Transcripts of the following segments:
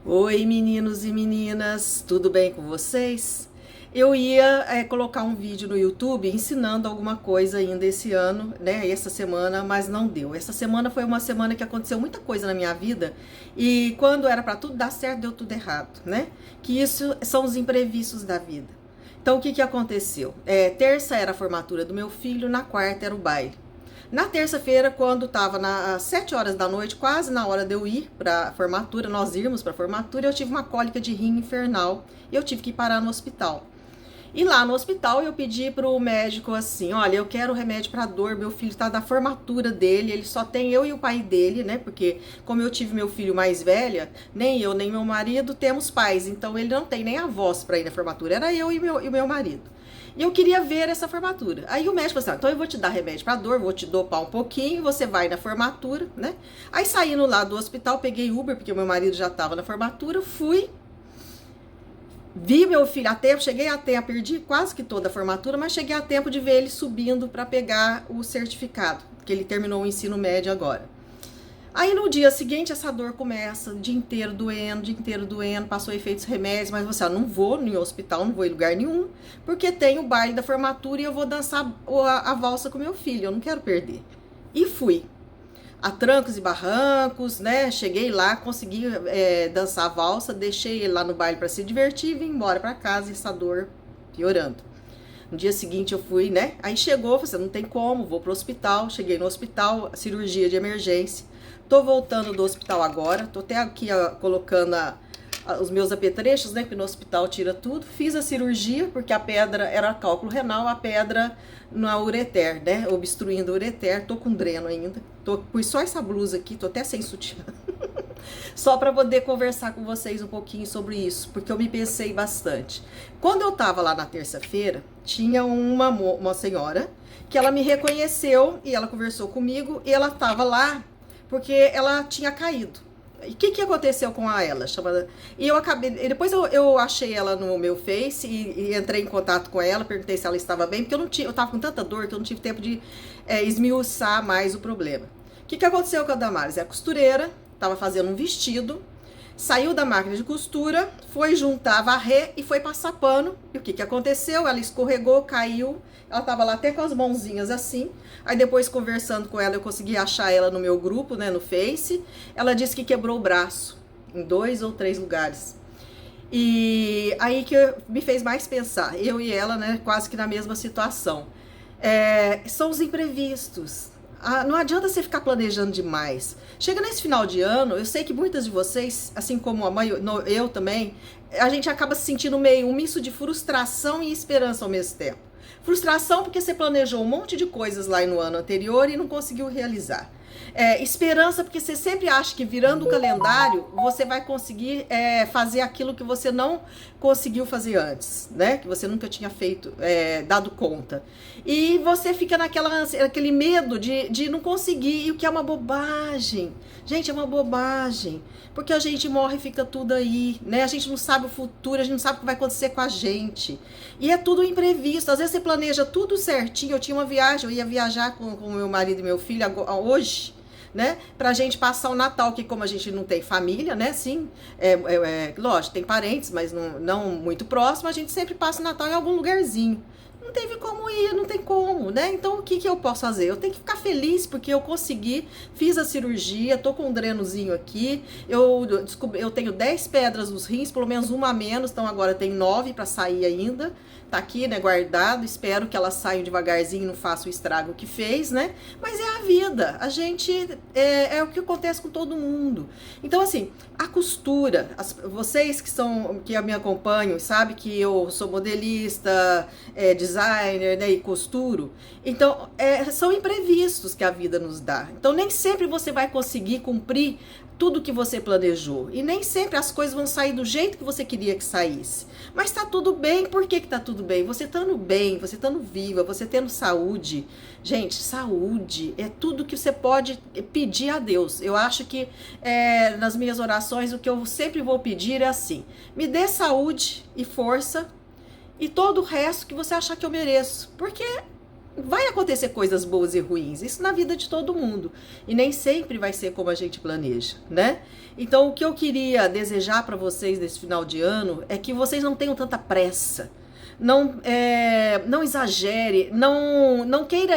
Oi, meninos e meninas, tudo bem com vocês? Eu ia colocar um vídeo no YouTube ensinando alguma coisa ainda esse ano, né? Essa semana, mas não deu. Essa semana foi uma semana que aconteceu muita coisa na minha vida e quando era para tudo dar certo, deu tudo errado, né? Que isso são os imprevistos da vida. Então, o que aconteceu? Terça era a formatura do meu filho, na quarta era o baile. Na terça-feira, quando estava às 7 horas da noite, quase na hora de eu ir para a formatura, nós irmos para a formatura, eu tive uma cólica de rim infernal e eu tive que parar no hospital. E lá no hospital eu pedi pro médico assim, olha, eu quero remédio para dor, meu filho tá na formatura dele, ele só tem eu e o pai dele, né? Porque como eu tive meu filho mais velha, nem eu nem meu marido temos pais, então ele não tem nem avós para ir na formatura, era eu e meu marido. E eu queria ver essa formatura. Aí o médico falou assim, então eu vou te dar remédio para dor, vou te dopar um pouquinho, você vai na formatura, né? Aí saindo lá do hospital, peguei Uber, porque o meu marido já estava na formatura, fui. Vi meu filho a tempo, cheguei a tempo, perdi quase que toda a formatura, mas cheguei a tempo de ver ele subindo para pegar o certificado, que ele terminou o ensino médio agora. Aí no dia seguinte essa dor começa, o dia inteiro doendo, passou efeitos remédios, mas você, não vou no hospital, não vou em lugar nenhum, porque tem o baile da formatura e eu vou dançar a valsa com meu filho, eu não quero perder. E fui. A trancos e barrancos, né? Cheguei lá, consegui dançar a valsa, deixei ele lá no baile para se divertir e vim embora para casa e essa dor piorando. No dia seguinte eu fui, né? Aí chegou, falei, não tem como, vou pro hospital. Cheguei no hospital, cirurgia de emergência. Tô voltando do hospital agora, tô até aqui colocando os meus apetrechos, né? Que no hospital tira tudo. Fiz a cirurgia, porque a pedra era cálculo renal, a pedra na ureter, né? Obstruindo o ureter. Tô com dreno ainda. Pus só essa blusa aqui, tô até sem sutiã. Só para poder conversar com vocês um pouquinho sobre isso, porque eu me pensei bastante. Quando eu tava lá na terça-feira, tinha uma senhora que ela me reconheceu e ela conversou comigo e ela tava lá porque ela tinha caído. E o que aconteceu com ela? E eu acabei. Depois eu achei ela no meu Face e entrei em contato com ela, perguntei se ela estava bem, porque eu tava com tanta dor que eu não tive tempo de esmiuçar mais o problema. O que aconteceu com a Damares? É a costureira, estava fazendo um vestido, saiu da máquina de costura, foi juntar, varrer e foi passar pano. E o que aconteceu? Ela escorregou, caiu, ela estava lá até com as mãozinhas assim. Aí depois, conversando com ela, eu consegui achar ela no meu grupo, né, no Face. Ela disse que quebrou o braço em 2 ou 3 lugares. E aí que me fez mais pensar, eu e ela, né, quase que na mesma situação. São os imprevistos. Não adianta você ficar planejando demais. Chega nesse final de ano, eu sei que muitas de vocês, assim como eu também, a gente acaba se sentindo meio um misto de frustração e esperança ao mesmo tempo. Frustração porque você planejou um monte de coisas lá no ano anterior e não conseguiu realizar. Esperança porque você sempre acha que virando o calendário você vai conseguir fazer aquilo que você não conseguiu fazer antes, né? Que você nunca tinha feito, dado conta. E você fica naquele medo de não conseguir, e o que é uma bobagem. Gente, é uma bobagem. Porque a gente morre e fica tudo aí, né? A gente não sabe o futuro, a gente não sabe o que vai acontecer com a gente. E é tudo imprevisto. Às vezes você planeja tudo certinho. Eu tinha uma viagem, eu ia viajar com meu marido e meu filho hoje, né, pra gente passar o Natal, que como a gente não tem família, né, sim, lógico, tem parentes, mas não muito próximo, a gente sempre passa o Natal em algum lugarzinho. Não teve como ir, não tem como, né? Então o que eu posso fazer? Eu tenho que ficar feliz porque eu consegui, fiz a cirurgia, tô com um drenozinho aqui, eu tenho 10 pedras nos rins, pelo menos uma a menos, então agora tem 9 para sair ainda. Tá aqui, né, guardado, espero que elas saiam devagarzinho e não façam o estrago que fez, né? Mas é a vida, a gente, é o que acontece com todo mundo. Então, assim, a costura, vocês que me acompanham, sabe que eu sou modelista, designer, né, e costuro, então, são imprevistos que a vida nos dá. Então, nem sempre você vai conseguir cumprir tudo que você planejou. E nem sempre as coisas vão sair do jeito que você queria que saísse. Mas tá tudo bem. Por que tá tudo bem? Você estando bem, você estando viva, você tendo saúde. Gente, saúde é tudo que você pode pedir a Deus. Eu acho que nas minhas orações o que eu sempre vou pedir é assim: me dê saúde e força e todo o resto que você achar que eu mereço. Porque vai acontecer coisas boas e ruins, isso na vida de todo mundo, e nem sempre vai ser como a gente planeja, né? Então, o que eu queria desejar para vocês nesse final de ano é que vocês não tenham tanta pressa. Não exagere, não queira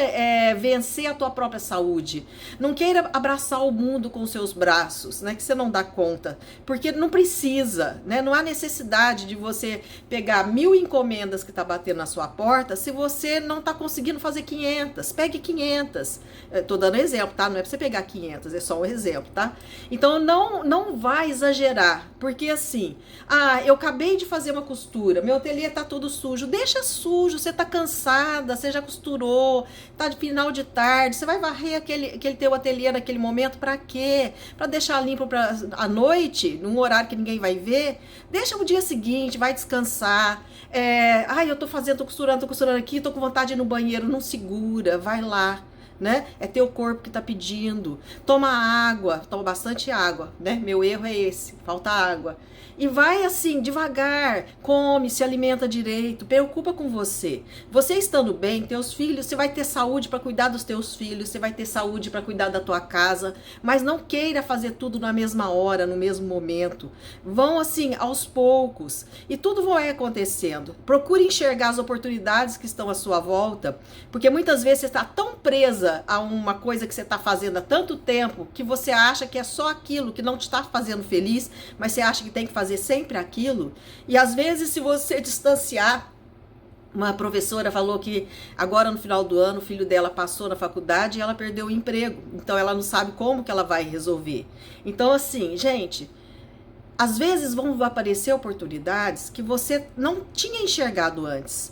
vencer a tua própria saúde, não queira abraçar o mundo com os seus braços, né, que você não dá conta, porque não precisa, né, não há necessidade de você pegar 1000 encomendas que tá batendo na sua porta se você não tá conseguindo fazer 500, pegue 500, tô dando exemplo, tá, não é pra você pegar 500, é só um exemplo, tá, então não vai exagerar, porque assim, eu acabei de fazer uma costura, meu ateliê tá todo sujo, deixa sujo, você tá cansada, você já costurou, tá de final de tarde, você vai varrer aquele teu ateliê naquele momento pra quê? Pra deixar limpo à noite, num horário que ninguém vai ver? Deixa o dia seguinte, vai descansar. Eu tô costurando aqui, tô com vontade de ir no banheiro, não segura, vai lá. Né? É teu corpo que tá pedindo. Toma água, toma bastante água, né? Meu erro é esse, falta água. E vai assim, devagar, come, se alimenta direito, preocupa com você. Você estando bem, teus filhos, você vai ter saúde para cuidar dos teus filhos, você vai ter saúde para cuidar da tua casa, mas não queira fazer tudo na mesma hora, no mesmo momento. Vão assim, aos poucos, e tudo vai acontecendo. Procure enxergar as oportunidades que estão à sua volta, porque muitas vezes você está tão presa a uma coisa que você está fazendo há tanto tempo, que você acha que é só aquilo que não te está fazendo feliz, mas você acha que tem que fazer sempre aquilo, e às vezes se você distanciar, uma professora falou que agora no final do ano o filho dela passou na faculdade e ela perdeu o emprego, então ela não sabe como que ela vai resolver. Então assim, gente, às vezes vão aparecer oportunidades que você não tinha enxergado antes.